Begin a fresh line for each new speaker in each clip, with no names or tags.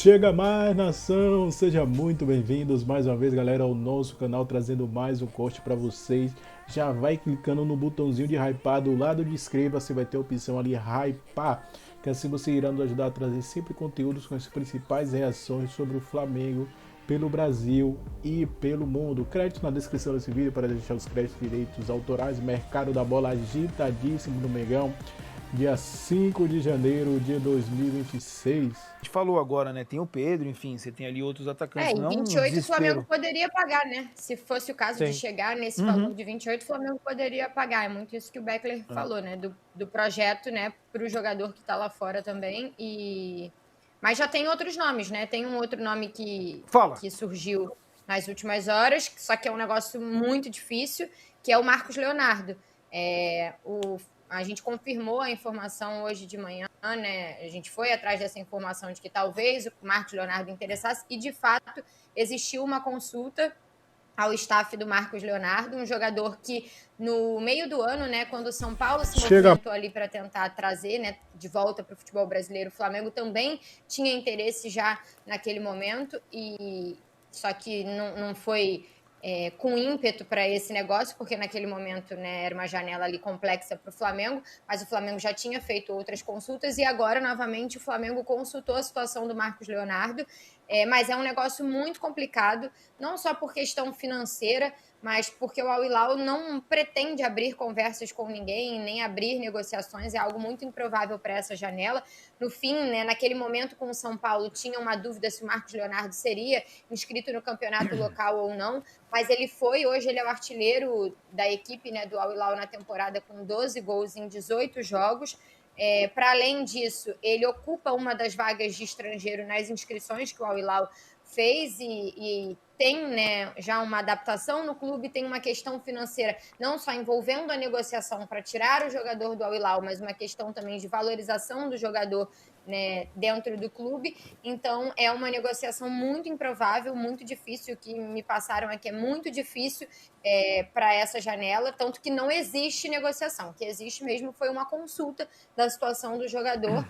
Chega mais, nação! Sejam muito bem-vindos mais uma vez, galera, ao nosso canal, trazendo mais um corte para vocês. Já vai clicando no botãozinho de hypar do lado de inscreva-se, vai ter a opção ali hypar, que assim você irá nos ajudar a trazer sempre conteúdos com as principais reações sobre o Flamengo pelo Brasil e pelo mundo. Crédito na descrição desse vídeo para deixar os créditos, direitos autorais. Mercado da bola agitadíssimo no Mengão. Dia 5 de janeiro de 2026.
A gente falou agora, né? Tem o Pedro, enfim, você tem ali outros atacantes.
Em
não
28 o Flamengo poderia pagar, né? Se fosse o caso de chegar nesse valor de 28, o Flamengo poderia pagar. É muito isso que o Beckler falou, né? Do projeto, né? Para o jogador que está lá fora também. Mas já tem outros nomes, né? Tem um outro nome que surgiu nas últimas horas, só que é um negócio muito difícil, que é o Marcos Leonardo. A gente confirmou a informação hoje de manhã, né? A gente foi atrás dessa informação de que talvez o Marcos Leonardo interessasse e, de fato, existiu uma consulta ao staff do Marcos Leonardo, um jogador que no meio do ano, né, quando o São Paulo se movimentou ali para tentar trazer, né, de volta para o futebol brasileiro, o Flamengo também tinha interesse já naquele momento, só que não foi com ímpeto para esse negócio, porque naquele momento, né, era uma janela ali complexa para o Flamengo, mas o Flamengo já tinha feito outras consultas e agora, novamente, o Flamengo consultou a situação do Marcos Leonardo, mas é um negócio muito complicado, não só por questão financeira, mas porque o Al Hilal não pretende abrir conversas com ninguém, nem abrir negociações, é algo muito improvável para essa janela. No fim, né, naquele momento com o São Paulo, tinha uma dúvida se o Marcos Leonardo seria inscrito no campeonato local ou não, mas hoje ele é o artilheiro da equipe, né, do Al Hilal na temporada com 12 gols em 18 jogos. Para além disso, ele ocupa uma das vagas de estrangeiro nas inscrições que o Al Hilal fez e tem, né, já uma adaptação no clube, tem uma questão financeira, não só envolvendo a negociação para tirar o jogador do Al Hilal, mas uma questão também de valorização do jogador, né, dentro do clube. Então, é uma negociação muito improvável, muito difícil, o que me passaram aqui é muito difícil para essa janela, tanto que não existe negociação, o que existe mesmo foi uma consulta da situação do jogador,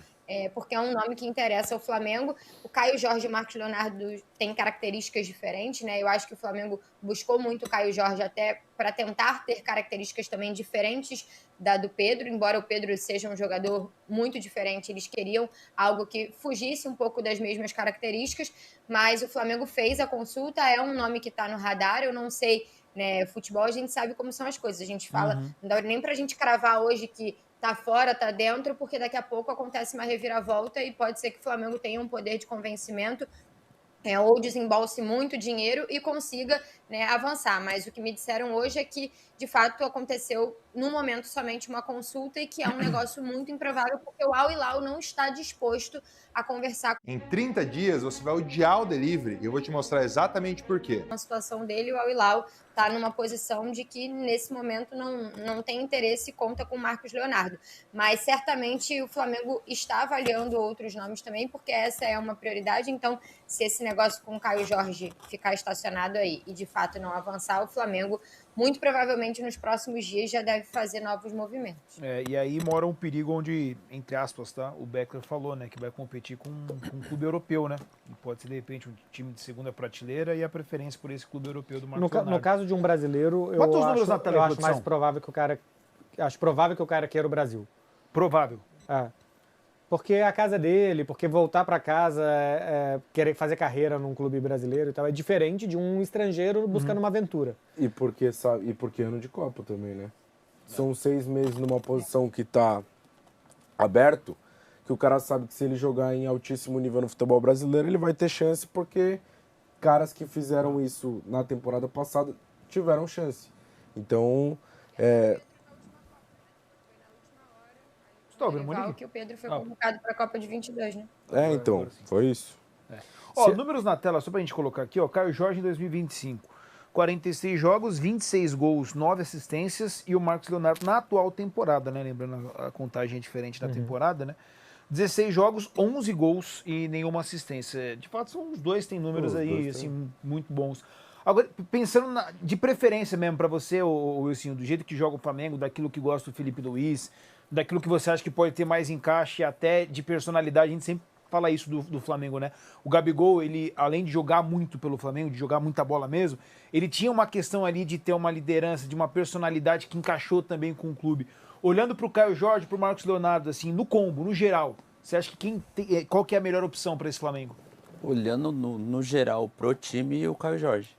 porque é um nome que interessa ao Flamengo. O Caio Jorge e o Marcos Leonardo têm características diferentes, né? Eu acho que o Flamengo buscou muito o Caio Jorge até para tentar ter características também diferentes da do Pedro, embora o Pedro seja um jogador muito diferente, eles queriam algo que fugisse um pouco das mesmas características, mas o Flamengo fez a consulta, é um nome que está no radar, eu não sei, né, futebol a gente sabe como são as coisas, a gente fala, não dá nem para a gente cravar hoje que tá fora, tá dentro, porque daqui a pouco acontece uma reviravolta e pode ser que o Flamengo tenha um poder de convencimento ou desembolse muito dinheiro e consiga, né, avançar. Mas o que me disseram hoje é que, de fato, aconteceu, no momento, somente uma consulta e que é um negócio muito improvável, porque o Al Hilal não está disposto a conversar.
Em 30 dias, você vai odiar o delivery e eu vou te mostrar exatamente por quê.
A situação dele, o Al Hilal está numa posição de que, nesse momento, não tem interesse e conta com o Marcos Leonardo. Mas, certamente, o Flamengo está avaliando outros nomes também, porque essa é uma prioridade. Então, se esse negócio com o Caio Jorge ficar estacionado aí e, de fato, não avançar, o Flamengo, muito provavelmente, nos próximos dias, já deve fazer novos movimentos.
E aí mora um perigo onde, entre aspas, tá, o Beckler falou, né, que vai competir com um clube europeu, né? E pode ser, de repente, um time de segunda prateleira e a preferência por esse clube europeu do Marcos Leonardo.
No caso de um brasileiro, eu acho mais provável que o cara... Acho provável que o cara queira o Brasil.
Provável.
Porque é a casa dele, porque voltar para casa, querer fazer carreira num clube brasileiro e tal, é diferente de um estrangeiro buscando uma aventura.
E porque ano de Copa também, né? São 6 meses numa posição que tá aberto, que o cara sabe que se ele jogar em altíssimo nível no futebol brasileiro, ele vai ter chance, porque caras que fizeram isso na temporada passada tiveram chance. Então,
Que o Pedro foi convocado para a Copa de 22, né?
Então, foi isso.
Números na tela, só pra gente colocar aqui, Caio Jorge em 2025. 46 jogos, 26 gols, 9 assistências, e o Marcos Leonardo na atual temporada, né? Lembrando, a contagem é diferente da temporada, né? 16 jogos, 11 gols e nenhuma assistência. De fato, os dois têm números aí, assim, muito bons. Agora, pensando de preferência mesmo pra você, Wilson, do jeito que joga o Flamengo, daquilo que gosta do Felipe Luiz, daquilo que você acha que pode ter mais encaixe, até de personalidade, a gente sempre fala isso do Flamengo, né? O Gabigol, ele, além de jogar muito pelo Flamengo, de jogar muita bola mesmo, ele tinha uma questão ali de ter uma liderança, de uma personalidade que encaixou também com o clube. Olhando pro Caio Jorge, pro Marcos Leonardo, assim, no combo, no geral, você acha que qual que é a melhor opção para esse Flamengo?
Olhando no geral pro time, o Caio Jorge.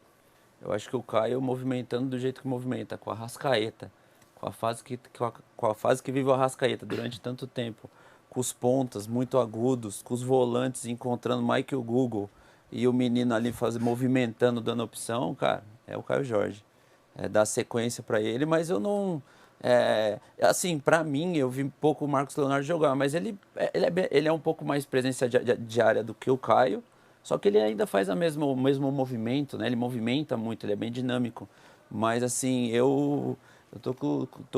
Eu acho que o Caio movimentando do jeito que movimenta, com a Arrascaeta, com a fase que vive o Arrascaeta durante tanto tempo, com os pontas muito agudos, com os volantes encontrando Michael Google e o menino ali movimentando, dando opção, cara, é o Caio Jorge. Dar sequência para ele, mas eu não... assim, para mim, eu vi pouco o Marcos Leonardo jogar, mas ele é um pouco mais presença diária do que o Caio, só que ele ainda faz o mesmo movimento, né? Ele movimenta muito, ele é bem dinâmico. Mas assim, eu tô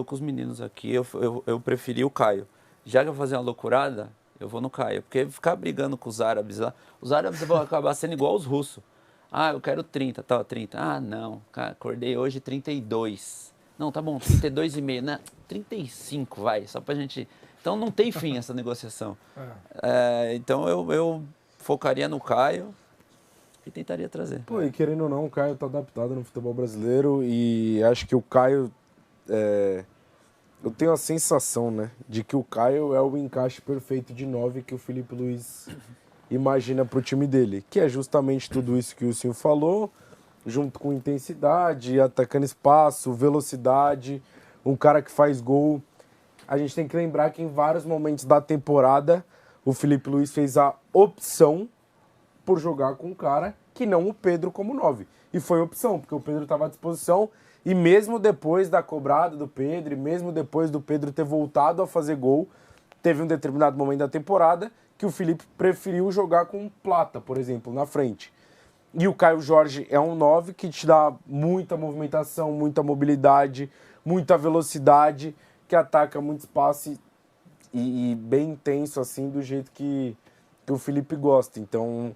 com os meninos aqui, eu preferi o Caio. Já que eu vou fazer uma loucurada, eu vou no Caio. Porque ficar brigando com os árabes lá, os árabes vão acabar sendo igual os russos. Ah, eu quero 30, tá, 30. Ah, não, cara, acordei hoje 32. Não, tá bom, 32,5, né? 35, vai, só pra gente... Então não tem fim essa negociação. Então eu focaria no Caio e tentaria trazer.
Pô, e querendo ou não, o Caio tá adaptado no futebol brasileiro e acho que o Caio... eu tenho a sensação, né, de que o Caio é o encaixe perfeito de 9 que o Felipe Luiz imagina pro time dele, que é justamente tudo isso que o senhor falou, junto com intensidade, atacando espaço, velocidade, um cara que faz gol. A gente tem que lembrar que em vários momentos da temporada o Felipe Luiz fez a opção por jogar com um cara que não o Pedro como 9. E foi opção, porque o Pedro estava à disposição e mesmo depois da cobrada do Pedro, e mesmo depois do Pedro ter voltado a fazer gol, teve um determinado momento da temporada que o Felipe preferiu jogar com Plata, por exemplo, na frente. E o Caio Jorge é um 9 que te dá muita movimentação, muita mobilidade, muita velocidade, que ataca muito espaço e bem intenso, assim, do jeito que o Felipe gosta. Então,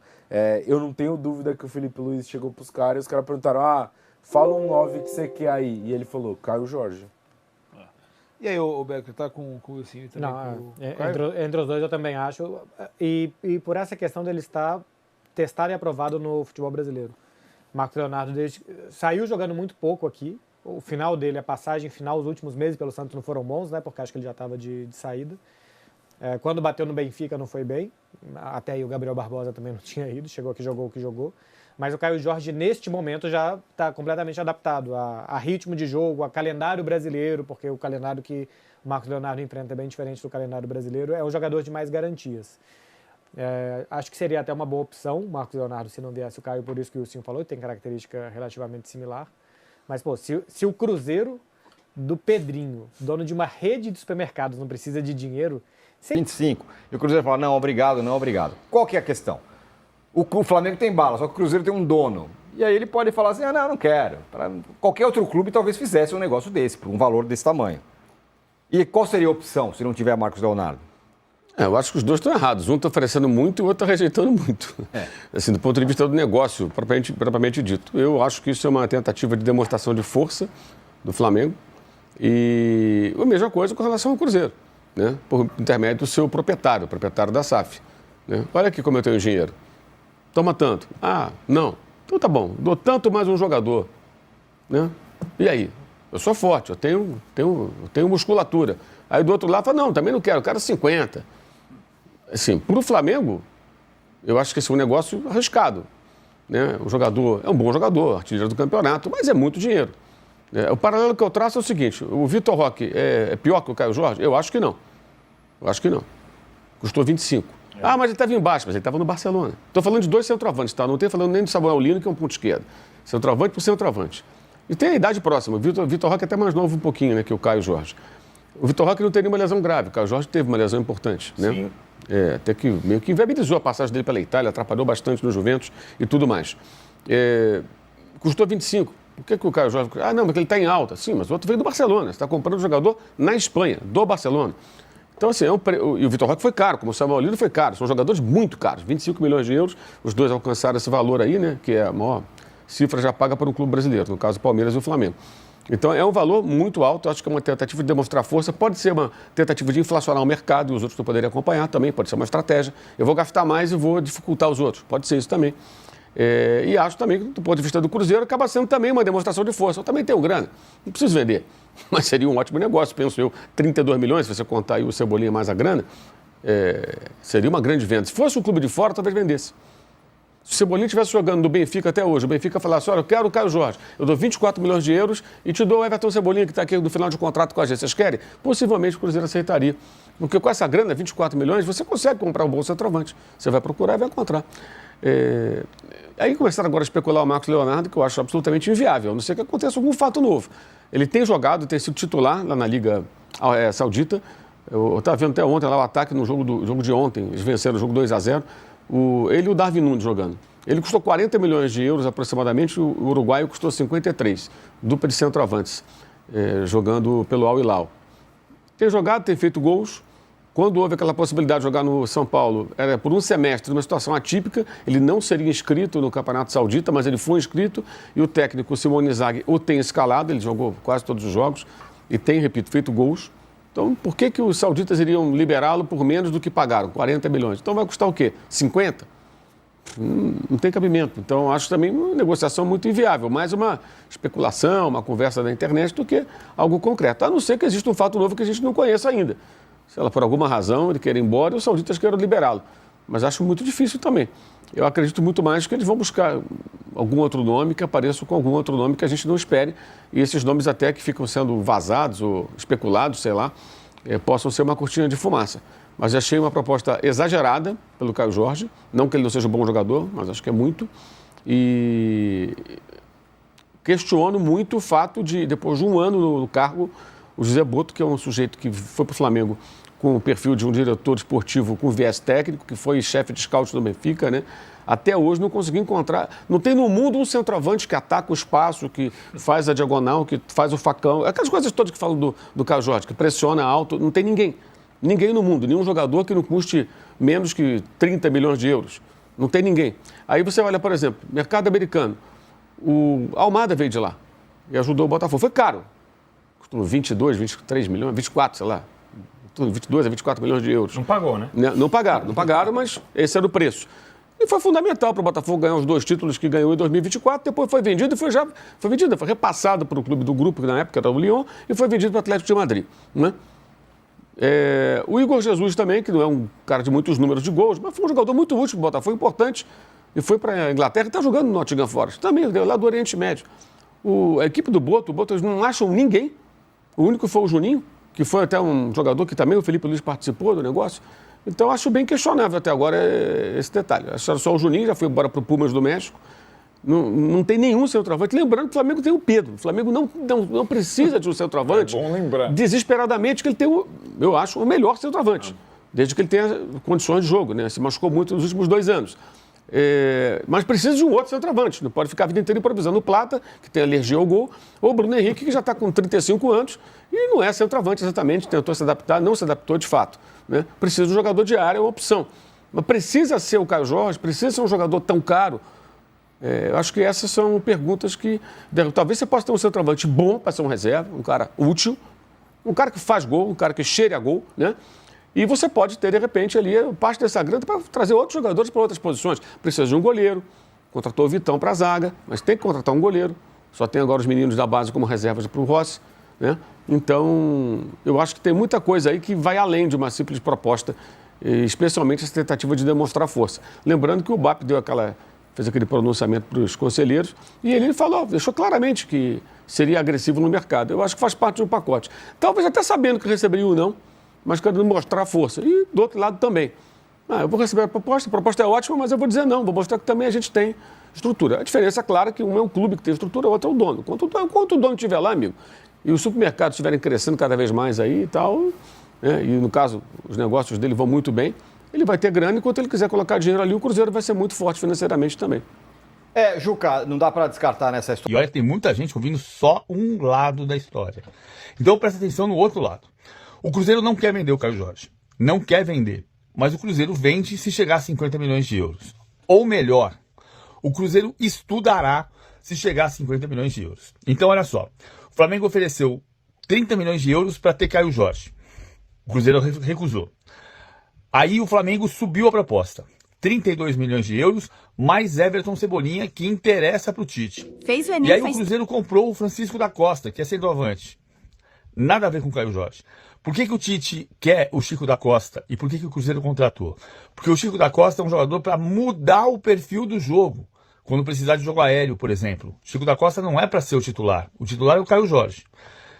eu não tenho dúvida que o Felipe Luiz chegou pros caras e os caras perguntaram, fala um 9 que você quer aí. E ele falou, Caio Jorge.
E aí, o Becker, tá com o Wilson também?
Não, entre os dois eu também acho. E por essa questão dele estar testado e aprovado no futebol brasileiro. Marcos Leonardo saiu jogando muito pouco aqui. O final dele, a passagem final, os últimos meses pelo Santos não foram bons, né? Porque acho que ele já estava de saída. Quando bateu no Benfica não foi bem. Até aí o Gabriel Barbosa também não tinha ido. Chegou aqui, jogou o que jogou. Mas o Caio Jorge, neste momento, já está completamente adaptado a ritmo de jogo, a calendário brasileiro, porque o calendário que o Marcos Leonardo enfrenta é bem diferente do calendário brasileiro. É um jogador de mais garantias. Acho que seria até uma boa opção o Marcos Leonardo se não viesse o Caio, por isso que o Silvio falou, tem característica relativamente similar. Mas, pô, se o Cruzeiro do Pedrinho, dono de uma rede de supermercados, não precisa de dinheiro...
25. E o Cruzeiro fala, não, obrigado, não, obrigado. Qual que é a questão? O Flamengo tem bala, só que o Cruzeiro tem um dono. E aí ele pode falar assim, não quero. Qualquer outro clube talvez fizesse um negócio desse, por um valor desse tamanho. E qual seria a opção se não tiver Marcos Leonardo?
Eu acho que os dois estão errados. Um está oferecendo muito e o outro está rejeitando muito. Assim, do ponto de vista do negócio, propriamente dito. Eu acho que isso é uma tentativa de demonstração de força do Flamengo. E a mesma coisa com relação ao Cruzeiro, né? Por intermédio do seu proprietário, o proprietário da SAF. Né? Olha aqui como eu tenho dinheiro. Toma tanto. Não. Então tá bom, dou tanto mais um jogador. Né? E aí? Eu sou forte, eu tenho musculatura. Aí do outro lado fala, não, também não quero, eu quero 50. Assim, para o Flamengo, eu acho que esse é um negócio arriscado. Né? O jogador é um bom jogador, artilheiro do campeonato, mas é muito dinheiro. O paralelo que eu traço é o seguinte, o Vitor Roque é pior que o Caio Jorge? Eu acho que não. Custou 25. Mas ele estava embaixo, mas ele estava no Barcelona. Estou falando de dois centroavantes, tá? Não estou falando nem de Samuel Lino, que é um ponto esquerdo. Centroavante por centroavante. E tem a idade próxima. O Vitor Roque é até mais novo um pouquinho, né, que o Caio Jorge. O Vitor Roque não tem nenhuma lesão grave. O Caio Jorge teve uma lesão importante, né? Sim. Até que meio que inviabilizou a passagem dele pela Itália, atrapalhou bastante no Juventus e tudo mais. Custou 25. Por que o Caio Jorge... não, porque ele está em alta. Sim, mas o outro veio do Barcelona. Você está comprando um jogador na Espanha, do Barcelona. Então, assim, e o Vitor Roque foi caro, como o Samuel Lino foi caro. São jogadores muito caros, 25 milhões de euros. Os dois alcançaram esse valor aí, né? Que é a maior cifra já paga para um clube brasileiro, no caso o Palmeiras e o Flamengo. Então é um valor muito alto, acho que é uma tentativa de demonstrar força, pode ser uma tentativa de inflacionar o mercado e os outros não poderem acompanhar também, pode ser uma estratégia. Eu vou gastar mais e vou dificultar os outros, pode ser isso também. E acho também que, do ponto de vista do Cruzeiro, acaba sendo também uma demonstração de força. Eu também tenho grana, não preciso vender, mas seria um ótimo negócio, penso eu. 32 milhões, se você contar aí o Cebolinha mais a grana, seria uma grande venda. Se fosse um clube de fora, talvez vendesse. Se o Cebolinha estivesse jogando no Benfica até hoje, o Benfica falasse, olha, eu quero o Caio Jorge, eu dou 24 milhões de euros e te dou o Everton Cebolinha, que está aqui no final de contrato com a gente. Vocês querem? Possivelmente o Cruzeiro aceitaria. Porque com essa grana, 24 milhões, você consegue comprar um bom centroavante. Você vai procurar e vai encontrar. Aí começaram agora a especular o Marcos Leonardo, que eu acho absolutamente inviável, a não ser que aconteça algum fato novo. Ele tem jogado, tem sido titular lá na Liga Saudita. Eu estava vendo até ontem lá o ataque no jogo de ontem, eles venceram o jogo 2-0. Ele e o Darwin Nunes jogando. Ele custou 40 milhões de euros aproximadamente, o uruguaio custou 53, dupla de centroavantes, jogando pelo Al Hilal. Tem jogado, tem feito gols. Quando houve aquela possibilidade de jogar no São Paulo, era por um semestre, numa situação atípica, ele não seria inscrito no Campeonato Saudita, mas ele foi inscrito e o técnico Simone Inzaghi o tem escalado, ele jogou quase todos os jogos e tem, repito, feito gols. Então, por que os sauditas iriam liberá-lo por menos do que pagaram? 40 milhões. Então, vai custar o quê? 50? Não tem cabimento. Então, acho também uma negociação muito inviável. Mais uma especulação, uma conversa na internet do que algo concreto. A não ser que exista um fato novo que a gente não conheça ainda. Se ela, por alguma razão, ele quer ir embora e os sauditas queiram liberá-lo. Mas acho muito difícil também. Eu acredito muito mais que eles vão buscar algum outro nome que apareça com algum outro nome que a gente não espere. E esses nomes até que ficam sendo vazados ou especulados, sei lá, possam ser uma cortina de fumaça. Mas achei uma proposta exagerada pelo Caio Jorge. Não que ele não seja um bom jogador, mas acho que é muito. E questiono muito o fato de, depois de um ano no cargo, o José Boto, que é um sujeito que foi para o Flamengo com o perfil de um diretor esportivo com viés técnico, que foi chefe de scout do Benfica, né? Até hoje não consegui encontrar. Não tem no mundo um centroavante que ataca o espaço, que faz a diagonal, que faz o facão. Aquelas coisas todas que falam do Caio Jorge, que pressiona alto. Não tem ninguém. Ninguém no mundo. Nenhum jogador que não custe menos que 30 milhões de euros. Não tem ninguém. Aí você olha, por exemplo, mercado americano. O Almada veio de lá e ajudou o Botafogo. Foi caro. Custou 22, 23 milhões, 24, sei lá. 22 a 24 milhões de euros.
Não pagou, né?
Não pagaram, mas esse era o preço. E foi fundamental para o Botafogo ganhar os 2 títulos que ganhou em 2024, depois foi vendido e foi repassado para o clube do grupo, que na época era o Lyon, e foi vendido para o Atlético de Madrid. Né? O Igor Jesus também, que não é um cara de muitos números de gols, mas foi um jogador muito útil para o Botafogo, importante, e foi para a Inglaterra e está jogando no Nottingham Forest, também lá do Oriente Médio. A equipe do Boto, eles não acham ninguém, o único foi o Juninho, que foi até um jogador que também o Felipe Luiz participou do negócio. Então, acho bem questionável até agora esse detalhe. Acho só o Juninho, já foi embora para o Pumas do México. Não tem nenhum centroavante. Lembrando que o Flamengo tem o Pedro. O Flamengo não precisa de um centroavante.
É bom lembrar.
Desesperadamente, que ele tem, eu acho, o melhor centroavante. Desde que ele tenha condições de jogo, né? Se machucou muito nos últimos 2 anos. Mas precisa de um outro centroavante. Não pode ficar a vida inteira improvisando o Plata, que tem alergia ao gol, ou o Bruno Henrique, que já está com 35 anos e não é centroavante exatamente, tentou se adaptar, não se adaptou de fato. Né? Precisa de um jogador de área, é uma opção. Mas precisa ser o Caio Jorge, precisa ser um jogador tão caro. Eu acho que essas são perguntas que... Talvez você possa ter um centroavante bom para ser um reserva, um cara útil, um cara que faz gol, um cara que cheire a gol, né? E você pode ter, de repente, ali parte dessa grana para trazer outros jogadores para outras posições. Precisa de um goleiro, contratou o Vitão para a zaga, mas tem que contratar um goleiro. Só tem agora os meninos da base como reservas para o Rossi, né? Então, eu acho que tem muita coisa aí que vai além de uma simples proposta, especialmente essa tentativa de demonstrar força. Lembrando que o BAP fez aquele pronunciamento para os conselheiros e ele falou, deixou claramente que seria agressivo no mercado. Eu acho que faz parte de um pacote. Talvez até sabendo que receberia ou não, mas querendo mostrar força. E do outro lado também. Eu vou receber a proposta é ótima, mas eu vou dizer não, vou mostrar que também a gente tem estrutura. A diferença é clara que um é um clube que tem estrutura, o outro é o dono. Enquanto o dono estiver lá, amigo, e os supermercados estiverem crescendo cada vez mais aí e tal, né, e no caso os negócios dele vão muito bem, ele vai ter grana, enquanto ele quiser colocar dinheiro ali, o Cruzeiro vai ser muito forte financeiramente também.
Juca, não dá para descartar nessa história.
E olha que tem muita gente ouvindo só um lado da história. Então presta atenção no outro lado. O Cruzeiro não quer vender o Caio Jorge. Não quer vender. Mas o Cruzeiro vende se chegar a 50 milhões de euros. Ou melhor, o Cruzeiro estudará se chegar a 50 milhões de euros. Então, olha só. O Flamengo ofereceu 30 milhões de euros para ter Caio Jorge. O Cruzeiro recusou. Aí o Flamengo subiu a proposta. 32 milhões de euros, mais Everton Cebolinha, que interessa para o Tite.
Fez o Enem,
e aí o Cruzeiro comprou o Francisco da Costa, que é centroavante. Nada a ver com o Caio Jorge. Por que o Tite quer o Chico da Costa e por que o Cruzeiro contratou? Porque o Chico da Costa é um jogador para mudar o perfil do jogo. Quando precisar de jogo aéreo, por exemplo. O Chico da Costa não é para ser o titular. O titular é o Caio Jorge.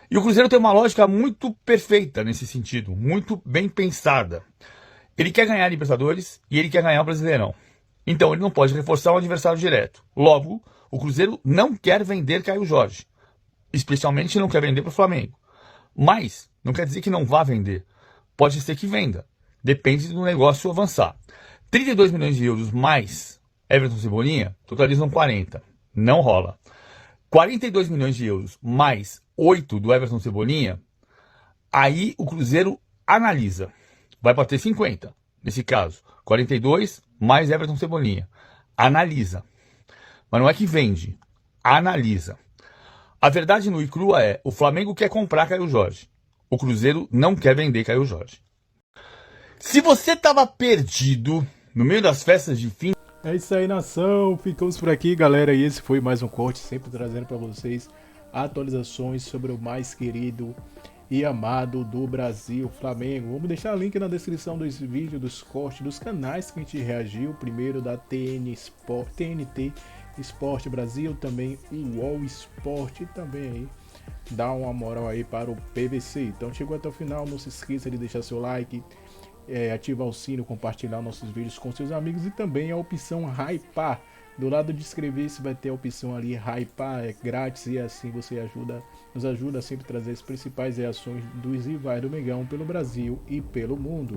E o Cruzeiro tem uma lógica muito perfeita nesse sentido, muito bem pensada. Ele quer ganhar a Libertadores e ele quer ganhar o Brasileirão. Então ele não pode reforçar um adversário direto. Logo, o Cruzeiro não quer vender Caio Jorge. Especialmente não quer vender para o Flamengo. Mas não quer dizer que não vá vender. Pode ser que venda. Depende do negócio avançar. 32 milhões de euros mais Everton Cebolinha totalizam 40. Não rola. 42 milhões de euros mais 8 do Everton Cebolinha, aí o Cruzeiro analisa. Vai para ter 50, nesse caso. 42 mais Everton Cebolinha. Analisa. Mas não é que vende. Analisa. A verdade nua e crua é, o Flamengo quer comprar Caio Jorge. O Cruzeiro não quer vender Caio Jorge. Se você estava perdido no meio das festas de fim...
É isso aí, nação. Ficamos por aqui, galera. E esse foi mais um corte, sempre trazendo para vocês atualizações sobre o mais querido e amado do Brasil, Flamengo. Vamos deixar o link na descrição dos vídeos, dos cortes, dos canais que a gente reagiu. Primeiro da TNT Esporte Brasil, também o UOL Esporte e também aí dá uma moral aí para o PVC. Então chegou até o final, não se esqueça de deixar seu like, ativar o sino, compartilhar nossos vídeos com seus amigos e também a opção hypar. Do lado de inscrever-se vai ter a opção ali hypar, é grátis e assim você nos ajuda a sempre trazer as principais reações dos rivais do Mengão pelo Brasil e pelo mundo.